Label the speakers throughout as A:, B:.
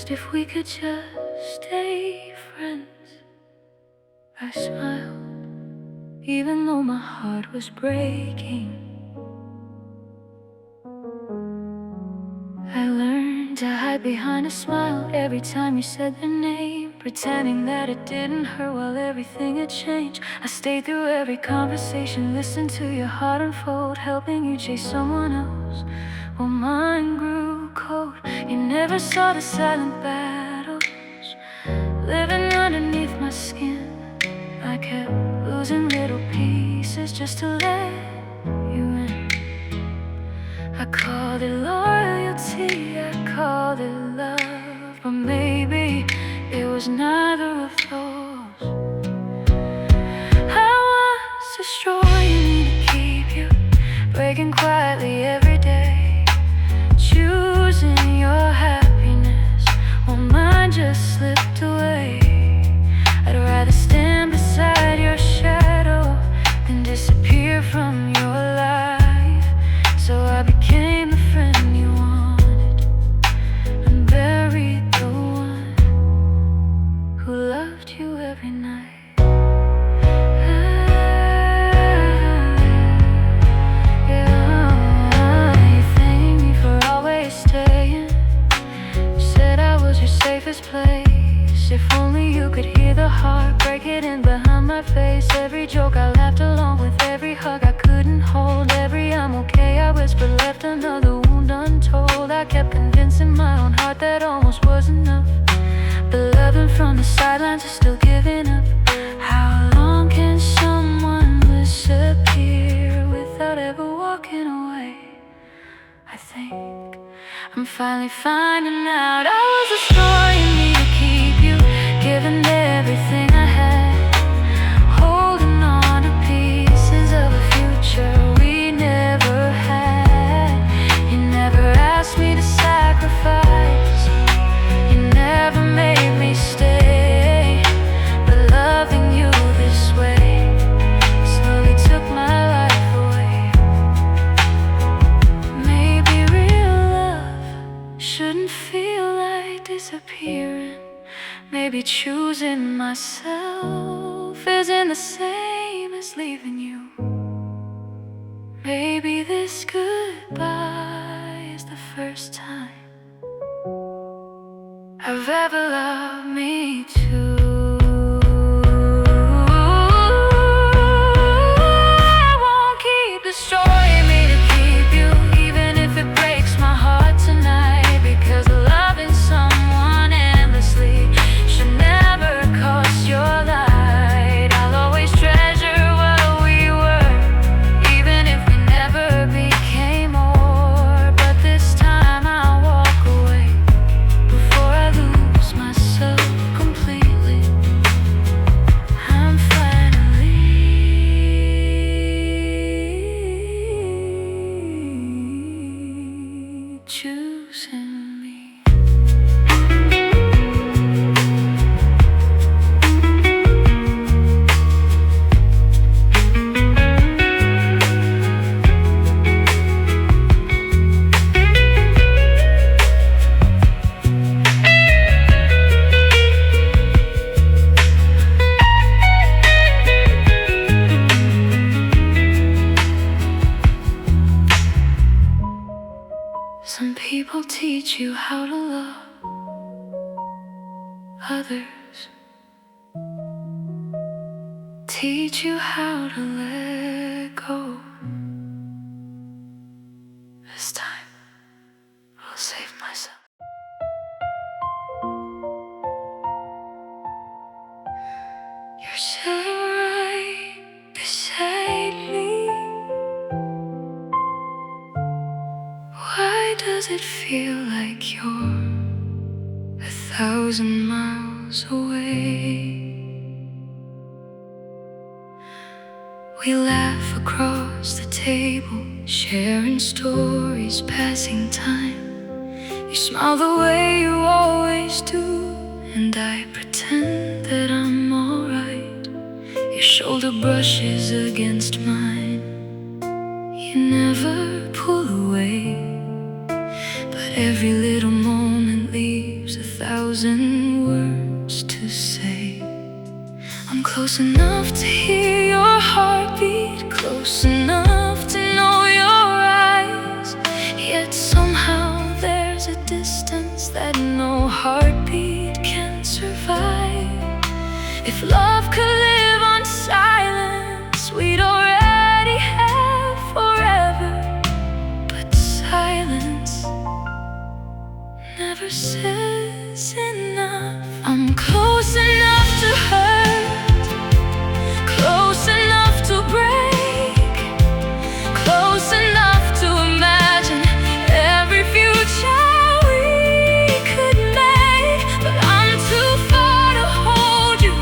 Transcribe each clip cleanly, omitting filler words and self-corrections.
A: asked if we could just stay friends. I smiled, even though my heart was breaking. I learned to hide behind a smile every time you said their name, pretending that it didn't hurt while everything had changed. I stayed through every conversation, listened to your heart unfold, helping you chase someone else while mine grew cold. You never saw the silent battles living underneath my skin. I kept losing little pieces just to let you in. I called it loyalty, I called it love, but maybe it was neither of those. I was destroying me to keep you, breaking quietly every day, choosing your happiness while mine just slipped away. I'd rather stand beside your shadow than disappear from your life. So I became the friend you wanted and buried the one who loved you every night. You thanked me for always staying. You said I was your safest place. If only you could hear the heartbreak hidden behind my face. Every joke I laughed along with, every hug I couldn't hold, every I'm okay I whispered left another wound untold. I kept convincing my own heart that almost was enough, but loving from the sidelines is still giving up. How long can someone disappear without ever walking away? I think I'm finally finding out I was destroying me to keep you, giving everything I had, holding on to pieces of a future we never had. You never asked me to sacrifice, you never made me stay, but loving you this way slowly took my life away. Maybe real love shouldn't feel like disappearing. Maybe choosing myself isn't the same as leaving you. Maybe this goodbye is the first time I've ever loved me too. I won't keep destroying me to keep you, even if it breaks my heart tonight, because loving someone endlessly should never cost your light. I'll always treasure what we were, even if we never became more. But this time I'll walk away before I lose myself completely. I'm finally choosing me. Some people teach you how to love, others teach you how to let go. This time, I'll save myself. You're still right beside me. Why does it feel like you're 1,000 miles away? We laugh across the table, sharing stories, passing time. You smile the way you always do, and I pretend that I'm alright. Your shoulder brushes against mine. You never pull away, but every little moment leaves 1,000 1,000 words to say. I'm close enough to hear your heartbeat, close enough to know your eyes. Yet somehow there's a distance that no heartbeat can survive. If love could live on silence, we'd already have forever. But silence never says enough. I'm close enough to hurt, close enough to break, close enough to imagine every future we could make. But I'm too far to hold you,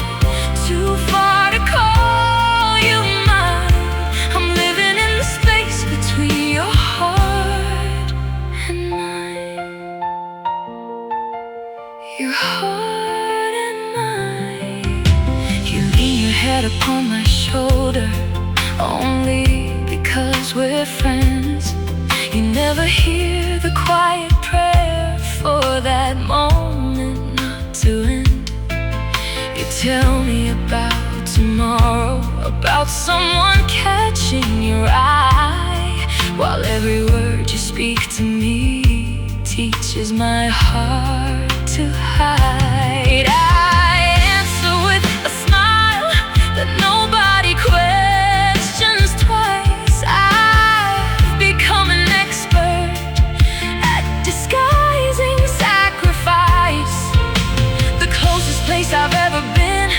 A: too far to call you mine. I'm living in the space between your heart and mine. Your heart and mine. You lean your head upon my shoulder, only because we're friends. You never hear the quiet prayer for that moment not to end. You tell me about tomorrow, about someone catching your eye, while every word you speak to me teaches my heart to hide. I answer with a smile that nobody questions twice. I've become an expert at disguising sacrifice. The closest place I've ever been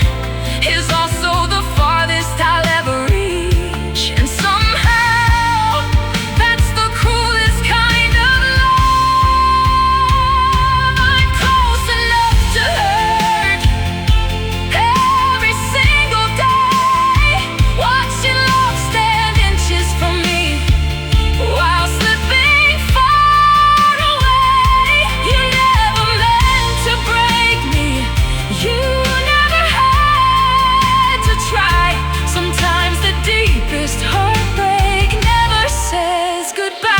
A: is also the farthest I'll ever reach. And somehow that's the cruelest kind of love. I'm close enough to hurt every single day, watching love stand inches from me while slipping far away. You never meant to break me, you never had to try. Sometimes the deepest heartbreak never says goodbye.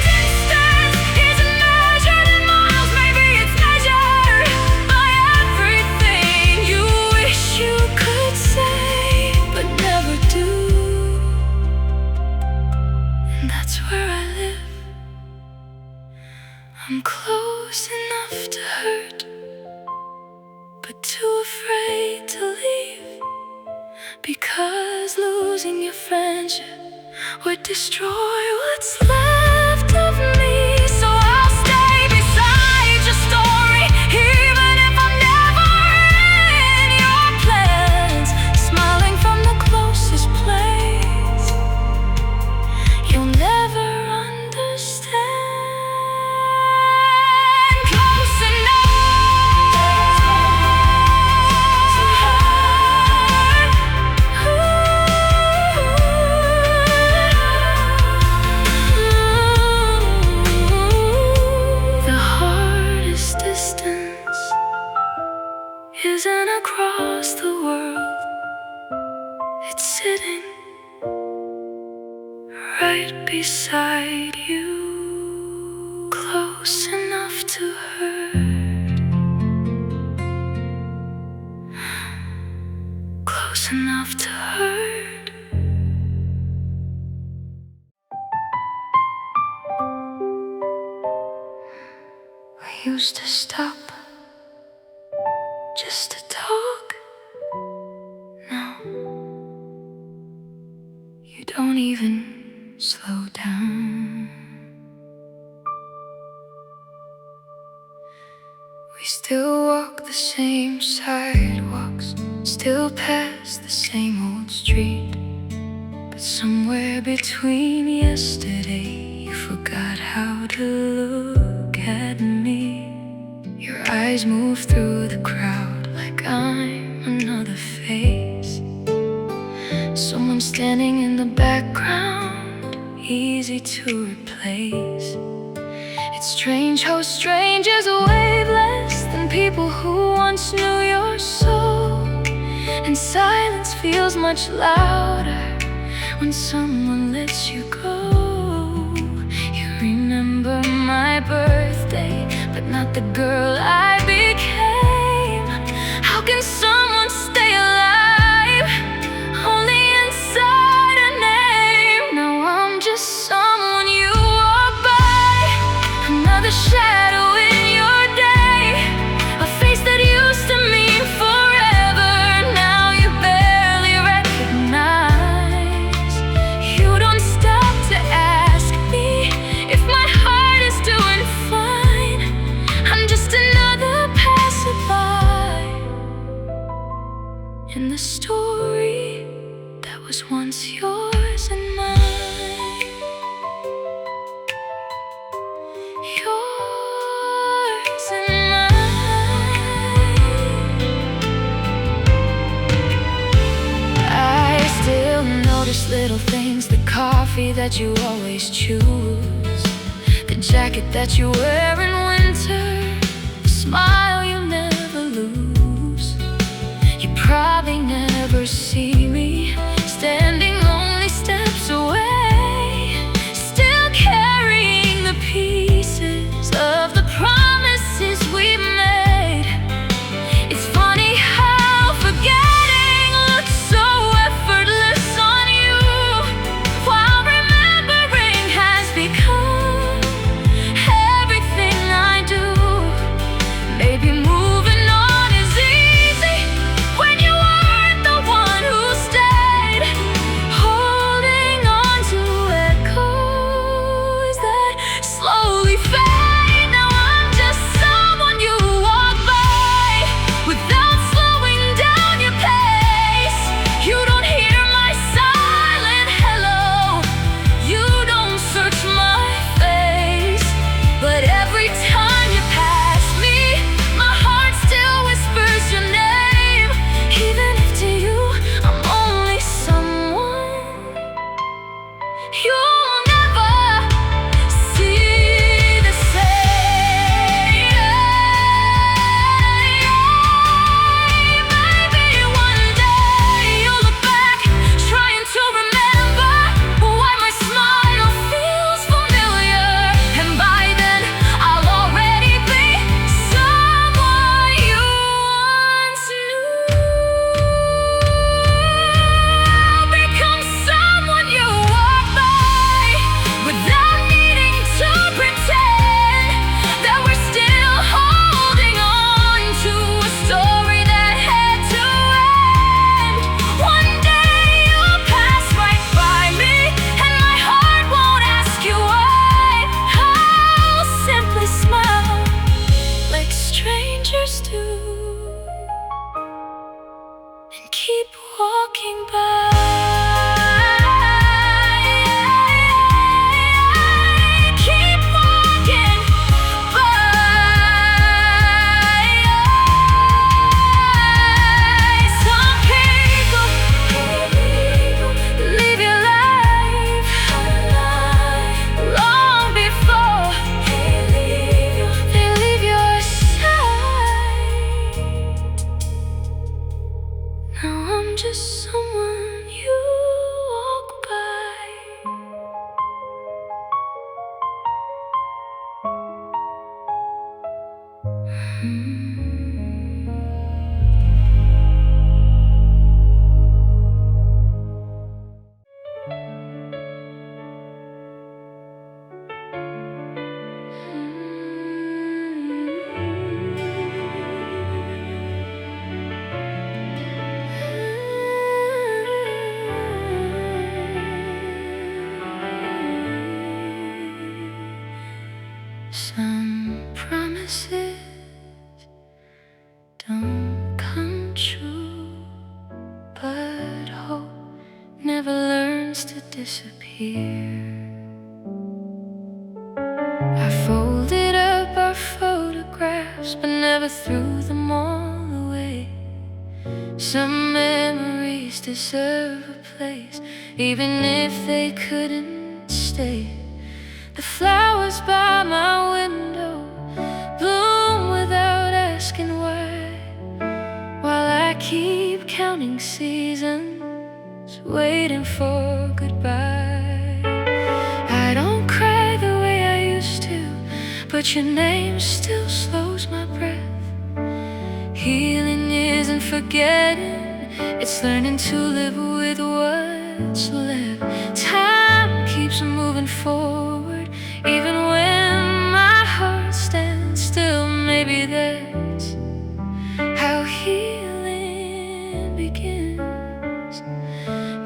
A: Distance isn't measured in miles, maybe it's measured by everything you wish you could say but never do. And that's where I live. I'm close enough to hurt, but too afraid to leave, because losing your friendship would destroy what's left of me. So I'll stay beside your story, even if I'm never in your plans, smiling from the closest place you'll never understand. Close enough to hurt. The hardest distance isn't across the world, it's sitting right beside you. Close enough to hurt, close enough to hurt. We used to stop just to talk. Now you don't even slow down. We still walk the same sidewalks, still pass the same old street. But somewhere between yesterday, you forgot how to look at me. Your eyes move through the crowd like I'm another face, someone standing in the background, easy to replace. It's Strange how strangers wave less than people who once knew your soul. And silence feels much louder when someone lets you go. You remember my birthday, but not the girl I became. How can someone stay alive only inside a name? Now I'm just someone you walk by, another shadow in your day, a face that used to mean forever. Now you barely recognize. You don't stop to ask me if my heart is doing fine. I'm just another passerby in the story that was once yours and mine. Yours and mine. I still notice little things, the coffee that you always choose, the jacket that you wear in winter, the smile you never lose. You probably never see me standing only steps away, still carrying the pieces of the promises we made. It's funny how forgetting looks so effortless on you, while remembering has become everything I do. Maybe moving on is easy when you weren't the one who stayed, holding on to echoes that slowly fade. Now I'm just someone you walk by without slowing down your pace. You don't hear my silent hello, you don't search my face, but every time you pass me, my heart still whispers your name. Even if to you I'm only someone you'll never see the same. Maybe one day you'll look back, trying to remember why my smile feels familiar, and by then I'll already be someone you once knew. I'll become someone you walk by without needing to pretend that we're still holding on to a story that had to end. One day you'll pass right by me, and my heart won't ask you why. I'll simply smile like strangers do and keep walking by. Keep walking by. Some people live your life long before they leave your side. Now I'm just someone you walk by. Some promises don't come true, but hope never learns to disappear. I folded up our photographs, but never threw them all away. Some memories deserve a place, even if they couldn't stay. The flowers by my window bloom without asking why, while I keep counting seasons, waiting for goodbye. I don't cry the way I used to, but your name still slows my breath. Healing isn't forgetting, it's learning to live with what's left. Time keeps moving forward, even when my heart stands still. Maybe that's how healing begins.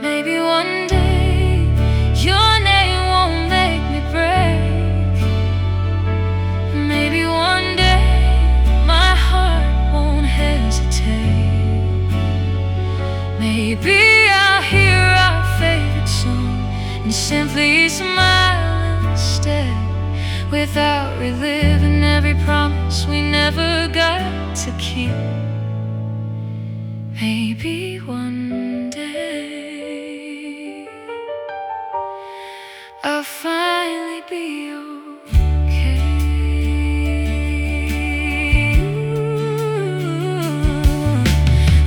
A: Maybe one day your name won't make me break. Maybe one day my heart won't hesitate. Maybe I'll hear our favorite song and simply smile instead, without reliving every promise we never got to keep. Maybe one day I'll finally be okay.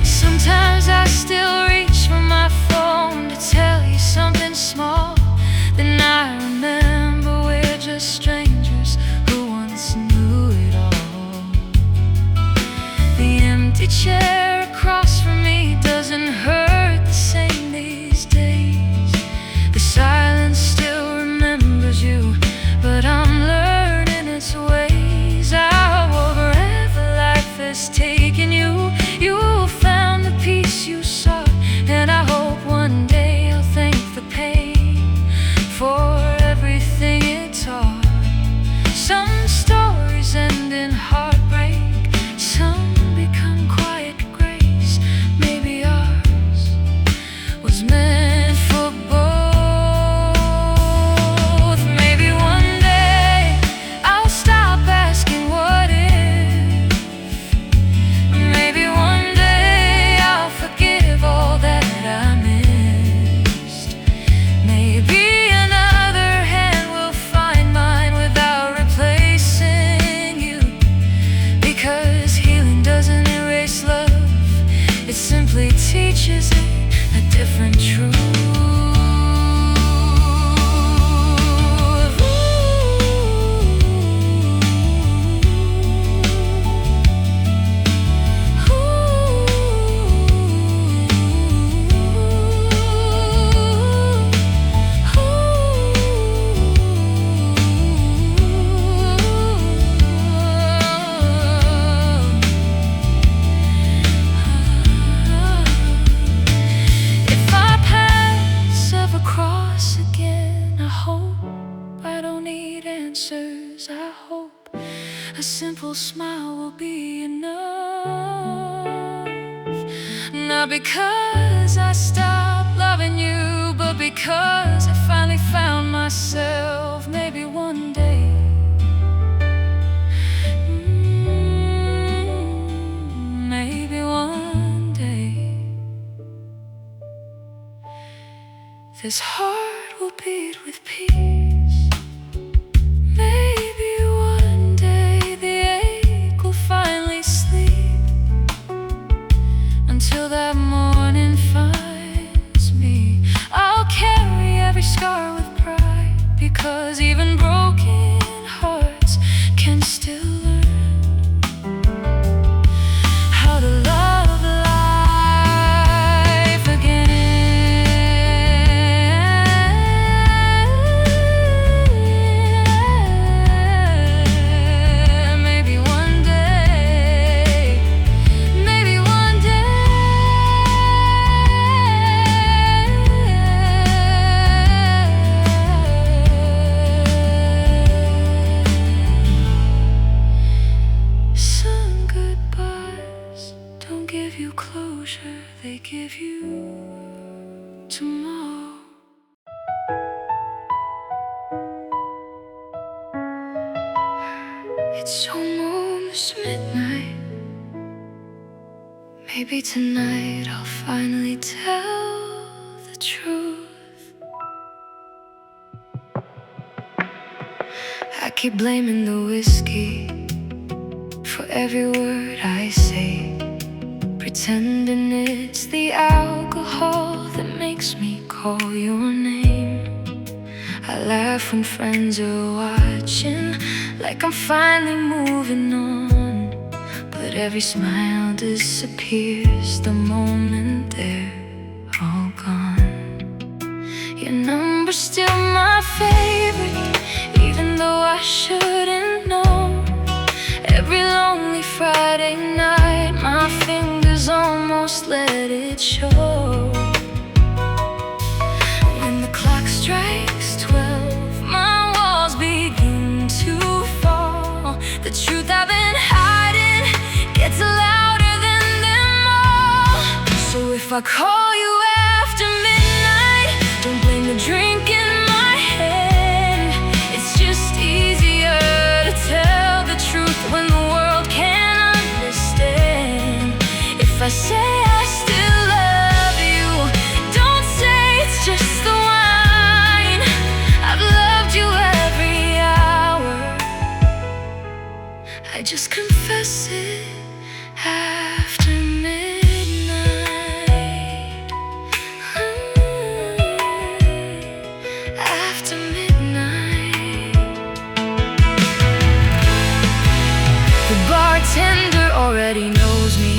A: Sometimes I still reach for my phone to tell you something small. Then I remember we're just strangers who once knew it all. The empty chair across from me doesn't hurt the same these days. The silence still remembers you, but I'm learning its ways. Wherever life has taken you, you found the peace you sought, and I hope one day you'll thank the pain for everything it taught. Some stories end in heartbreak, some become quiet grace. Maybe ours was meant for both. Maybe one day I'll stop asking what if. Maybe one day I'll forgive all that I missed. Maybe another hand will find mine without replacing you, because healing doesn't erase love, it simply teaches it a different truth. I hope a simple smile will be enough. Not because I stopped loving you, but because I finally found myself. Maybe one day, maybe one day, this heart will beat with peace. Maybe one day the ache will finally sleep, until that morning finds me. I'll carry every scar with pride, because even broken hearts can still learn how to love life again. They give you tomorrow. It's almost midnight. Maybe tonight I'll finally tell the truth. keep blaming the whiskey for every word I say, pretending it's the alcohol that makes me call your name. I laugh when friends are watching, like I'm finally moving on, but every smile disappears the moment they're all gone. Your number's still my favorite, even though I shouldn't know. Every lonely Friday night, my fingers almost let it show. When the clock strikes 12, my walls begin to fall. The truth I've been hiding gets louder than them all. So if I call you after midnight, don't blame the drink in my head. It's just easier to tell the truth when the world can't understand. If I say I still love you, don't say it's just the wine. I've loved you every hour, I just confess it after midnight. After midnight. The bartender already knows me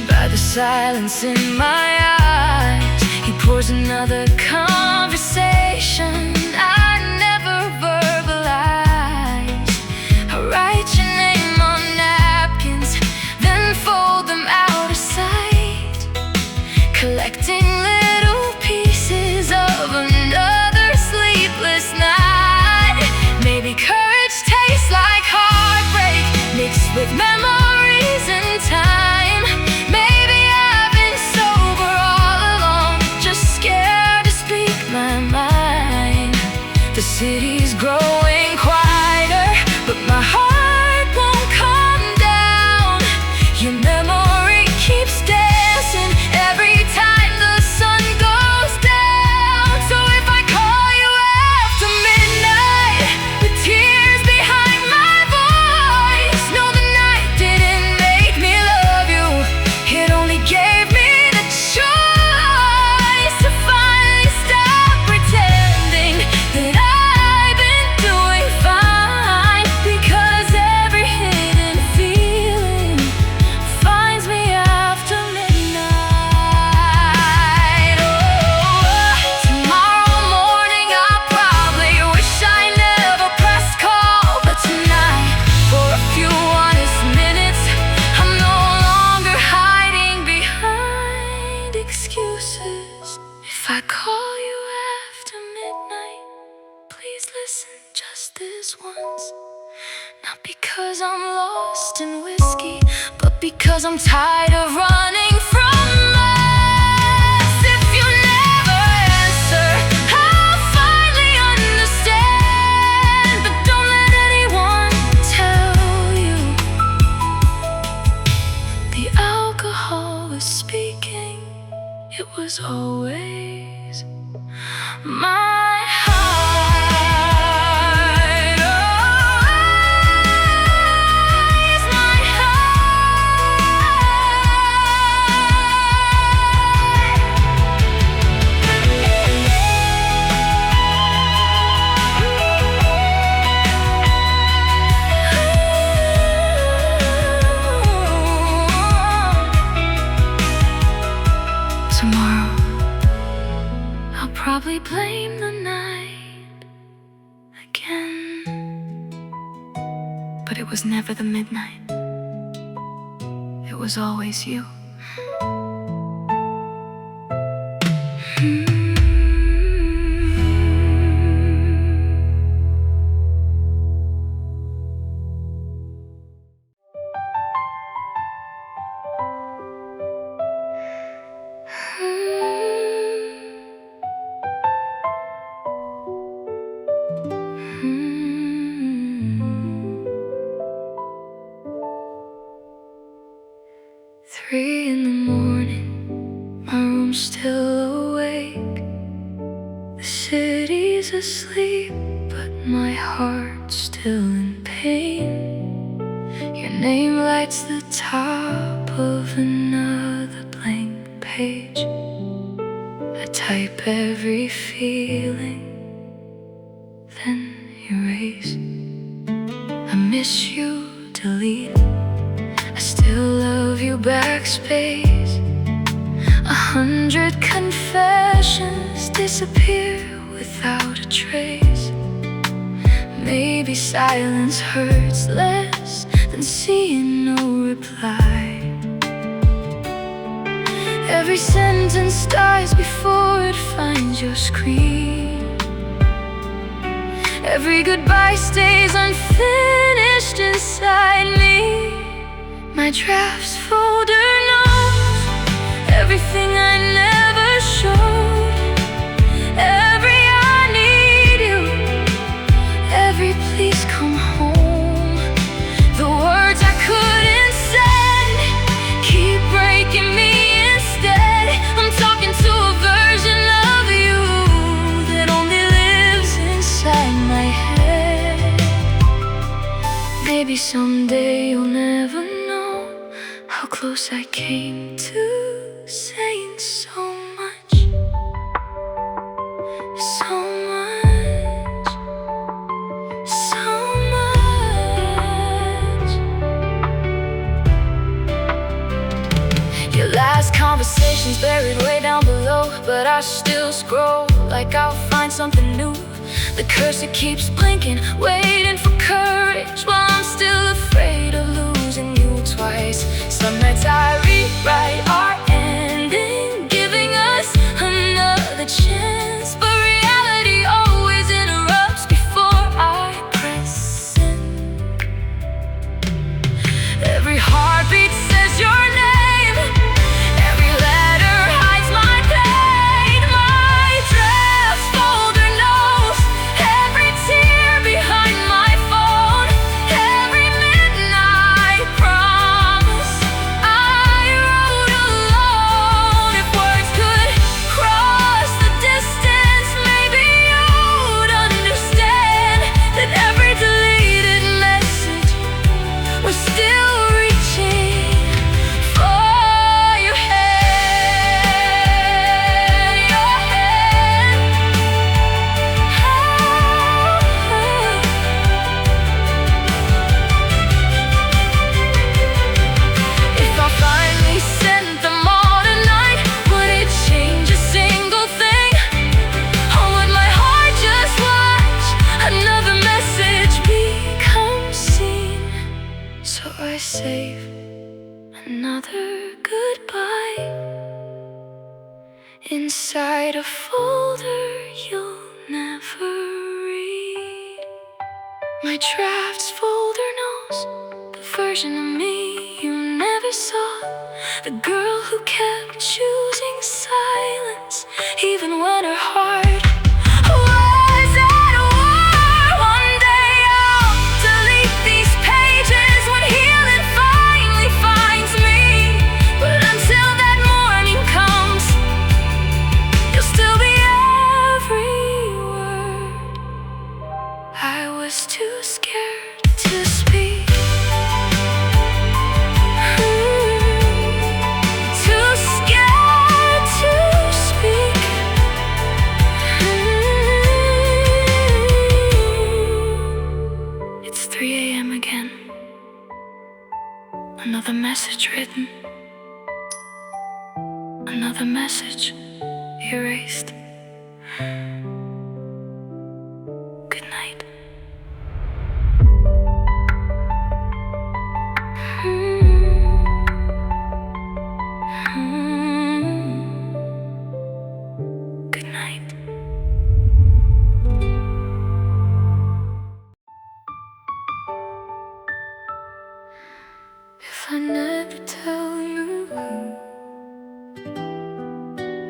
A: by the silence in my eyes. He pours another conversation I never verbalize. I write your name on napkins, then fold them out of sight, collecting little pieces of another sleepless night. Maybe courage tastes like heartbreak mixed with memories and time. Maybe I've been sober all along, just scared to speak my mind. The city's growing quieter, but my heart won't come down. Your memory keeps dancing every time the sun goes down. So if I call you after midnight with tears behind my voice, know the night didn't make me love you, it only gave me the choice to finally stop pretending that I've been doing fine. Because every hidden feeling finds me after midnight. Oh, tomorrow morning I'll probably wish I never pressed call, but tonight, for a few honest minutes, I'm no longer hiding behind excuses. If I call you after midnight, please listen just this once. Not because I'm lost in whiskey, but because I'm tired of running from us. If you never answer, I'll finally understand. But don't let anyone tell you the alcohol was speaking. It was always my heart. Always my heart. Tomorrow I'll probably blame the night again, but it was never the midnight. It was always you. Three in the morning, my room's still awake. The city's asleep, but my heart still in pain. Your name lights the top of another blank page. I type every feeling, then erase. I miss you, delete. I still love you, backspace. 100 confessions disappear without a trace. Maybe silence hurts less than seeing no reply. Every sentence dies before it finds your screen. Every goodbye stays unfinished inside me. My drafts folder knows everything I never showed. Every I need you, every please come home. The words I couldn't send keep breaking me instead. I'm talking to a version of you that only lives inside my head. Maybe someday you'll never know how close I came to saying so much, so much, so much. Your last conversation's buried way down below, but I still scroll like I'll find something new. The cursor keeps blinking, waiting for courage, while I'm still afraid of losing you twice. Some nights I rewrite our ending, giving us another chance, but reality always interrupts before I press send. Every heartbeat says your name, every letter hides my pain. My draft folder knows every tear behind my phone, every midnight promise I wrote alone. If words could cross the distance, maybe you'd understand that every deleted message was still reaching for your hand, your hand. If I finally sent them all tonight, would it change a single thing? Or would my heart just watch another message become seen? So I save another goodbye inside a folder you'll never read. My drafts folder knows the version of me you never saw, the girl who kept choosing silence even when her heart was at war. One day I'll delete these pages when healing finally finds me, but until that morning comes, you'll still be every word I was too scared to speak. Too scared to speak. It's 3 a.m. again. Another message written, another message erased. Good night. Good night. If I never tell you,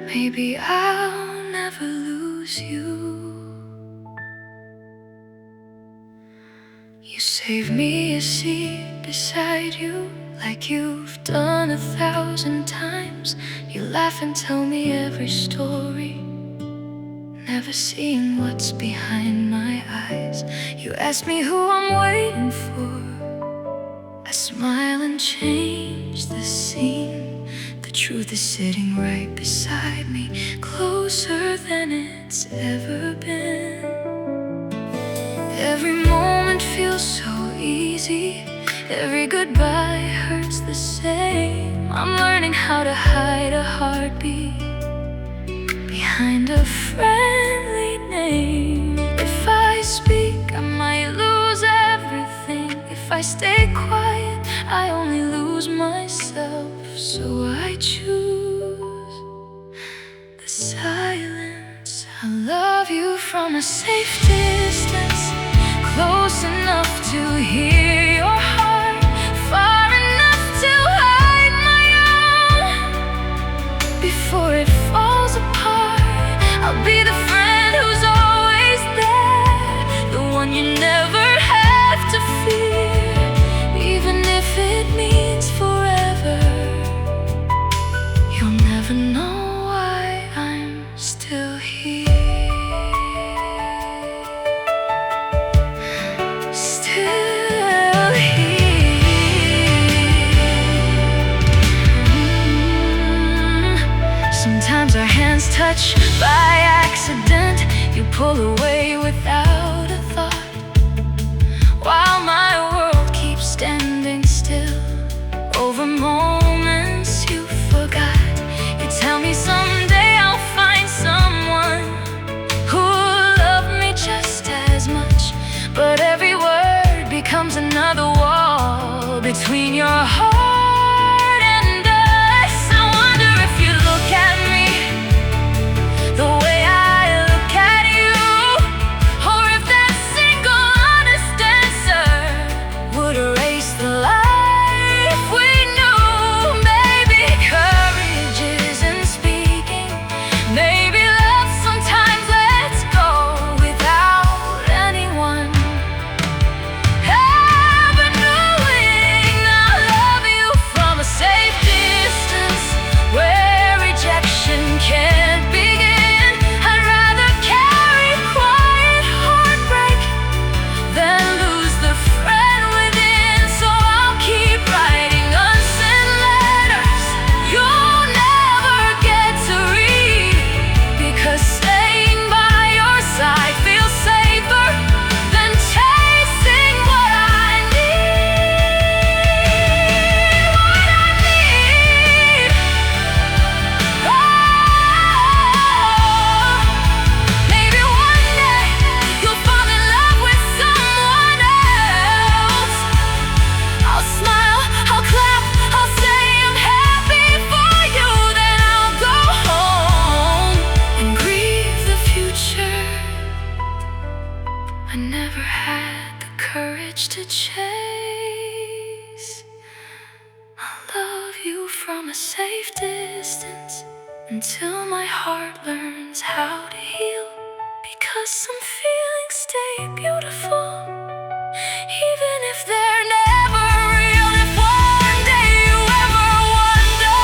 A: maybe I'll never lose you. You save me a seat beside you, like you've done 1,000 times. You laugh and tell me every story, never never seeing what's behind my eyes. You ask me who I'm waiting for. I smile and change the scene. The truth is sitting right beside me, closer than it's ever been. Every moment feels so easy. Every goodbye hurts the same. I'm learning how to hide a heartbeat behind a friendly name. If I speak, I might lose everything. If I stay quiet, I only lose myself. So I choose the silence. I love you from a safe distance, close enough to hear your heart, far enough to hide my own. Before it falls apart, I'll be the friend who's always there, the one you never have to fear, even if it means forever. You'll never know why I'm still here. Sometimes our hands touch by accident. You pull away without a thought, while my world keeps standing still over moments you forgot. You tell me someday I'll find someone who'll love me just as much, but every word becomes another wall between your heart. I never had the courage to chase. I love you from a safe distance until my heart learns how to heal. Because some feelings stay beautiful, even if they're never real. If one day you ever wonder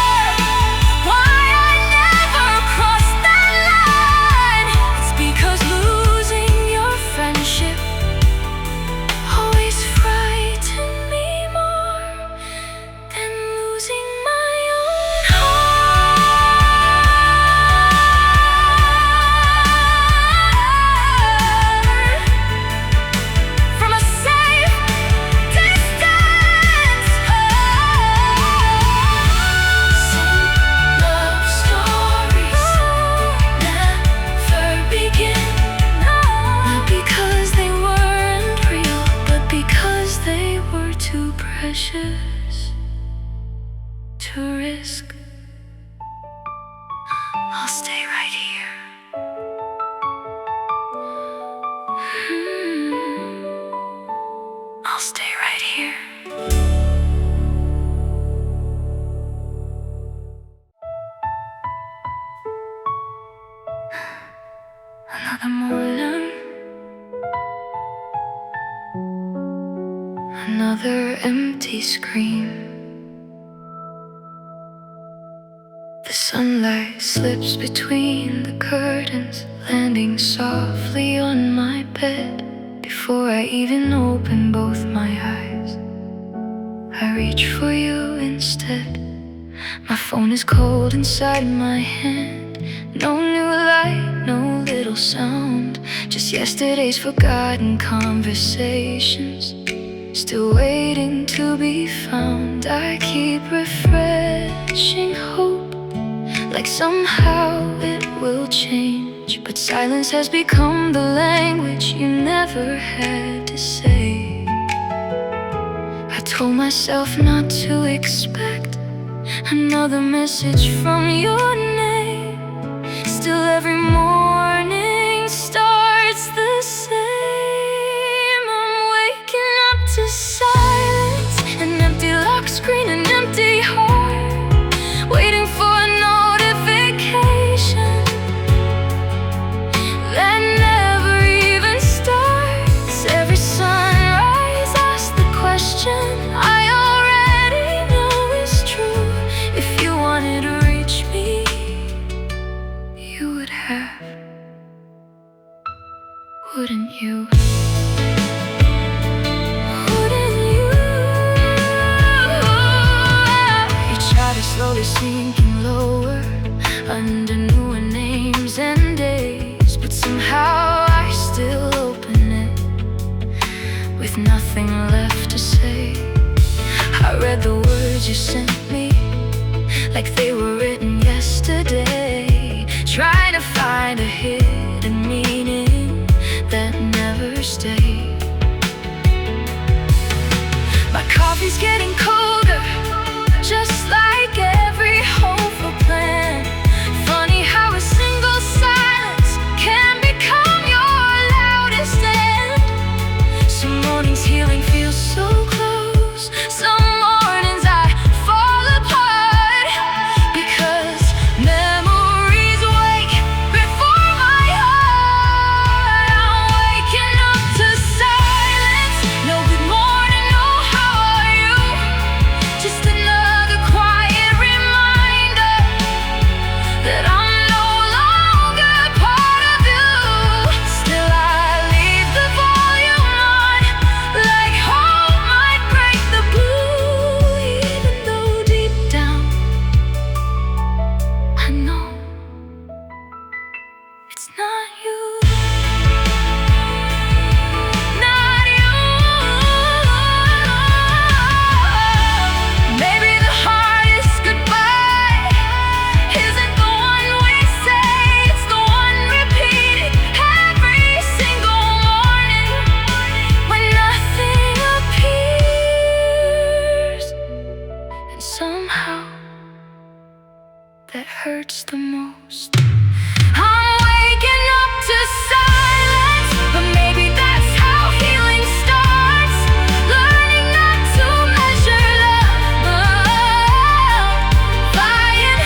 A: why I never crossed that line, it's because losing your friendship always frightened me more than losing my own heart. From a safe distance, some love stories never begin, not because they weren't real, but because they were too precious to risk. I'll stay right here. I'll stay right here. Another morning, another empty scream. The sunlight slips between the curtains, landing softly on my bed. Before I even open both my eyes, I reach for you instead. My phone is cold inside my hand. No new light, no little sound, just yesterday's forgotten conversations, still waiting to be found. I keep refreshing hope, like somehow it will change, but silence has become the language you never had to say. I told myself not to expect another message from your name. Still every morning starts the same. I'm waking up to silence, an empty lock screen, an empty heart, waiting for a notification that never even starts. Every sunrise asks the question I already know is true. If you wanted to reach me, you would have, wouldn't you? Slowly sinking lower under newer names and days, but somehow I still open it with nothing left to say. I read the words you sent me like they were written yesterday, trying to find a hidden meaning that never stayed. My coffee's getting colder, just like every hopeful plan. Funny how a single silence can become your loudest end. Some mornings healing feels so close, some mornings I fall apart, because memories wake before my heart. I'm waking up to silence, no good morning, no how are you, just another quiet reminder that I'm no longer part of you. Still I leave the volume on, like hope might break the blue, even though deep down I know it's not you. Not you. Maybe the hardest goodbye isn't the one we say, it's the one repeated every single morning when nothing appears. And somehow that hurts the most. I'm waking up to silence, but maybe that's how healing starts. Learning not to measure love, flying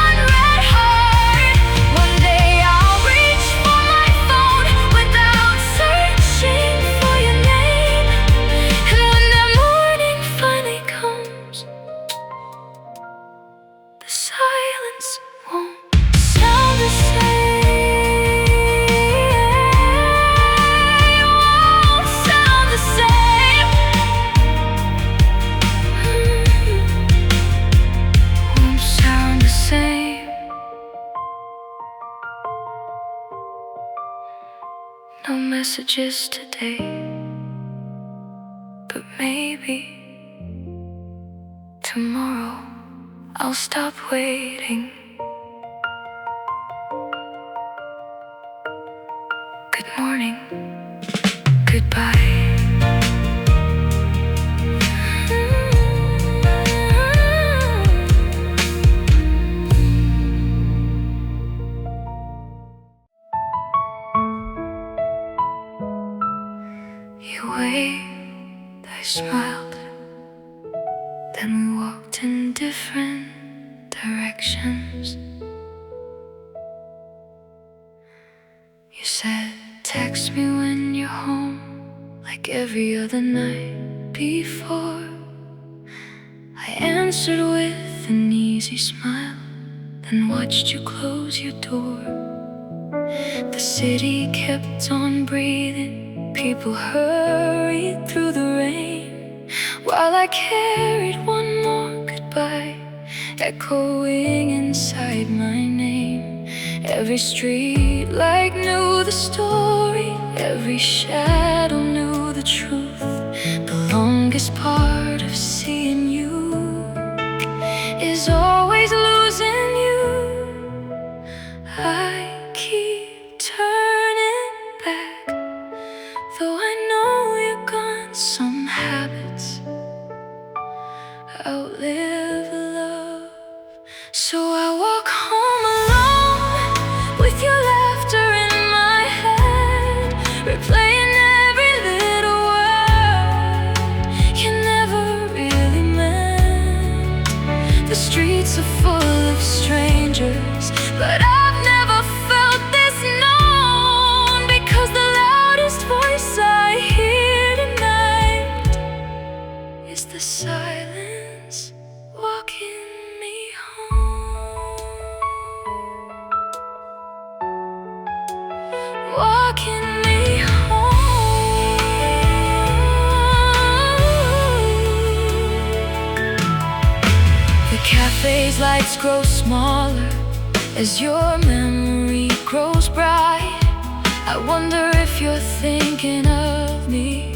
A: unread heart. One day I'll reach for my phone without searching for your name, and when that morning finally comes, the silence won't sound the same. Won't sound the same. Won't sound the same. No messages today, but maybe tomorrow I'll stop waiting. Good morning, goodbye. You waved, I smiled, then we walked in different directions. You said, text me when you're home, like every other night before. I answered with an easy smile, then watched you close your door. The city kept on breathing, people hurried through the rain, while I carried one more goodbye, echoing inside my name. Every street light knew the story, every shadow knew the truth. The longest part of seeing you is always losing you. I keep turning back, though I know you're gone. Some habits outlive love. So I walk home alone, with your laughter in my head, replaying every little word you never really meant. The streets are full of strangers, but I've never felt this known, because the loudest voice I hear tonight is the silence walking me home. Walking me home. The cafe's lights grow smaller as your memory grows bright. I wonder if you're thinking of me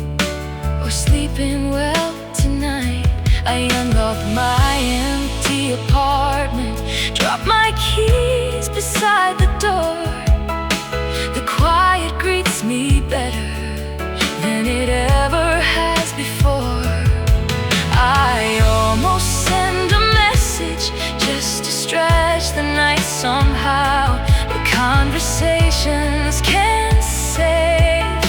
A: or sleeping well tonight. I unlock my empty apartment, drop my keys beside the door. The quiet greets me better than it ever has before. I almost send a message just to stretch the night somehow, but conversations can't save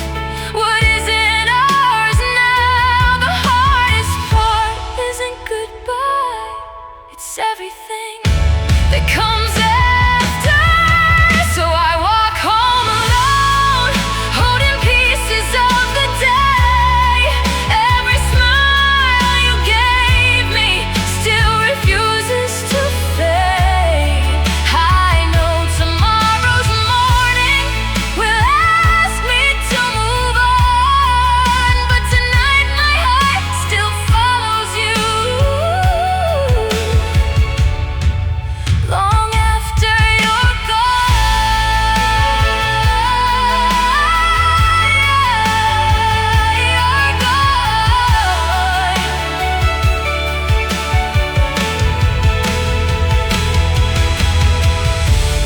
A: what isn't ours now. The hardest part isn't goodbye, it's everything that comes after. So I walk home alone, holding pieces of the day. Every smile you gave me still refuses to fade. I know tomorrow's morning will ask me to move on, but tonight my heart still follows you. Long after you're gone.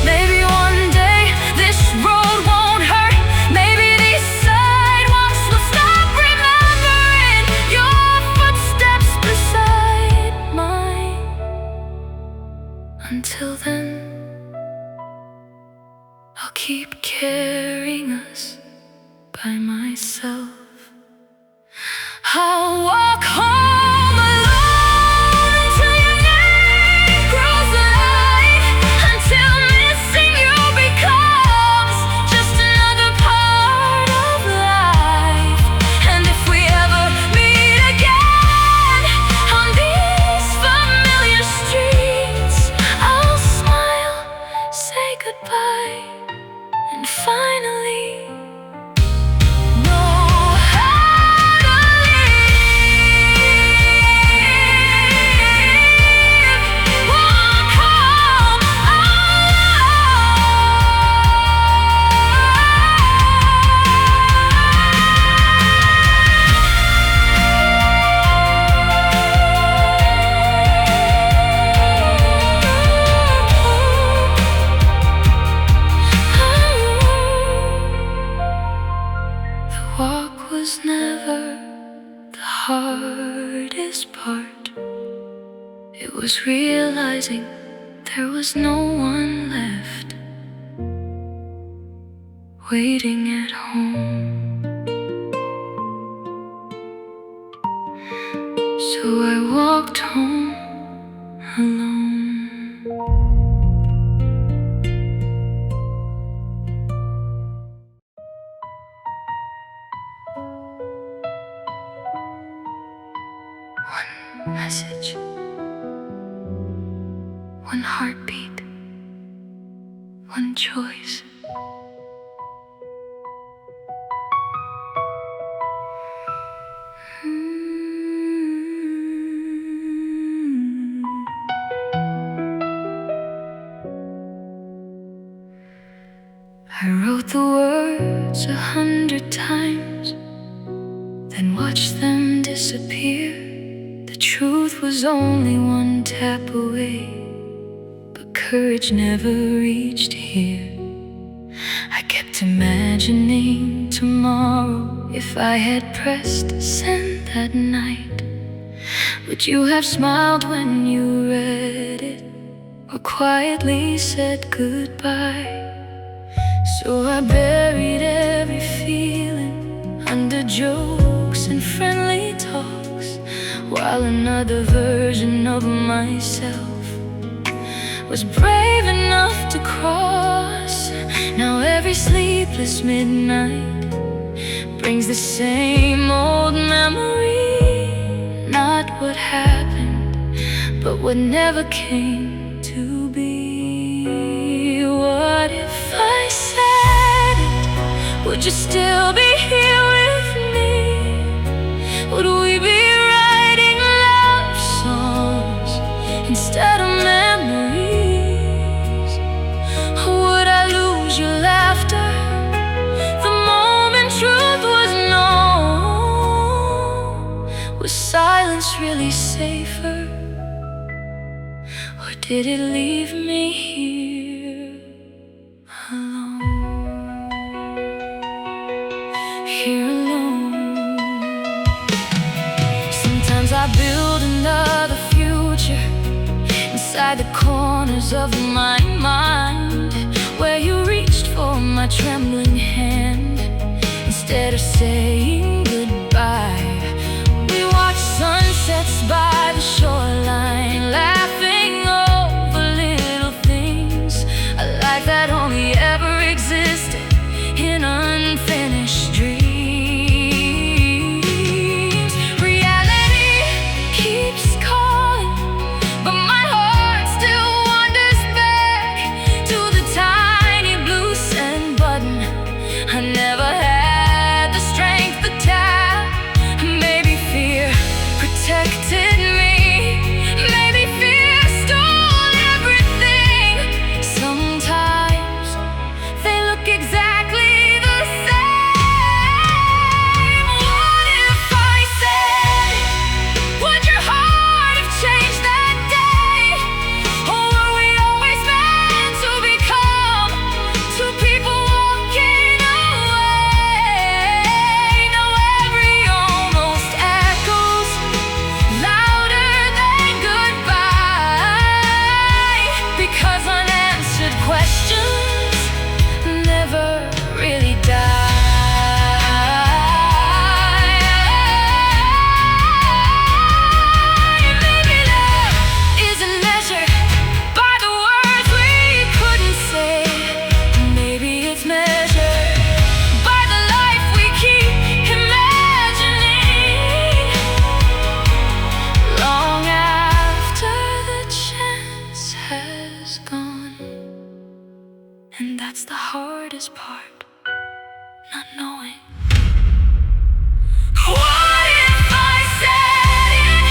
A: Maybe one day this road won't hurt. Maybe these sidewalks will stop remembering your footsteps beside mine. Until then, I'll keep carrying us by myself. I'll walk home alone until your name grows light, until missing you becomes just another part of life. And if we ever meet again on these familiar streets, I'll smile, say goodbye, and finally know how to live. Walk home The walk was never the hardest part. It was realizing there was no one left waiting at home. So I walked home alone. One message, one heartbeat, one choice. I wrote the words 100 times, then watched them disappear. The truth was only one tap away, but courage never reached here. I kept imagining tomorrow. If I had pressed send that night, would you have smiled when you read it, or quietly said goodbye? So I buried every feeling under jokes and friendly talks, while another version of myself was brave enough to cross. Now every sleepless midnight brings the same old memory. Not what happened, but what never came to be. What if I said it? Would you still be here with me? Would we be writing love songs instead of memories? Or would I lose your laughter the moment truth was known? Was silence really safer, or did it leave me here alone? Here alone. Sometimes I build another future inside the corners of my mind, where you reached for my trembling hand instead of saying goodbye. We watch sunsets by the shoreline, laughing over little things, a life that only ever existed in unfinished dreams. Reality keeps calling, but my heart still wanders back to the tiny blue send button I never had the strength to tap. Maybe fear protected me, maybe fear stole everything. Sometimes they look exactly the same. What if I said it? Would your heart have changed that day? Or were we always meant to become two people walking away? Now every almost echoes louder than goodbye, because unanswered questions never really die. Maybe love isn't measured by the words we couldn't say. Maybe it's measured by the life we keep imagining, long after the chance has gone. And that's the hardest part, not knowing. What if I said it?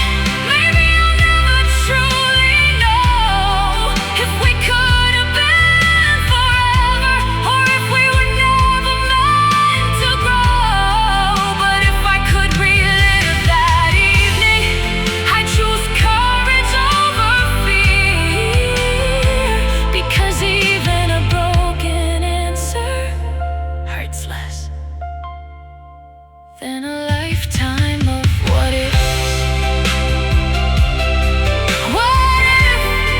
A: Maybe I'll never truly know if we could have been forever, or if we were never meant to grow. But if I could relive that evening, I'd choose courage over fear, because even a broken answer hurts less than a lifetime of what if. What if I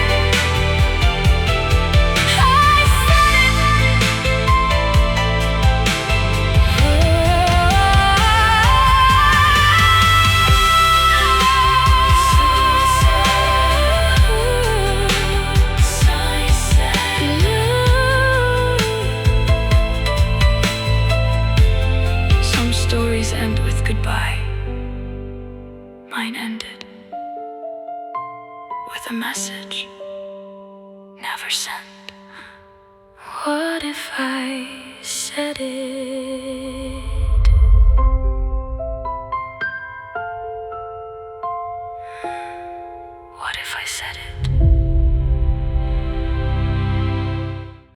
A: said Some stories end with goodbye. Mine ended with a message never sent. What if I said it? What if I said it?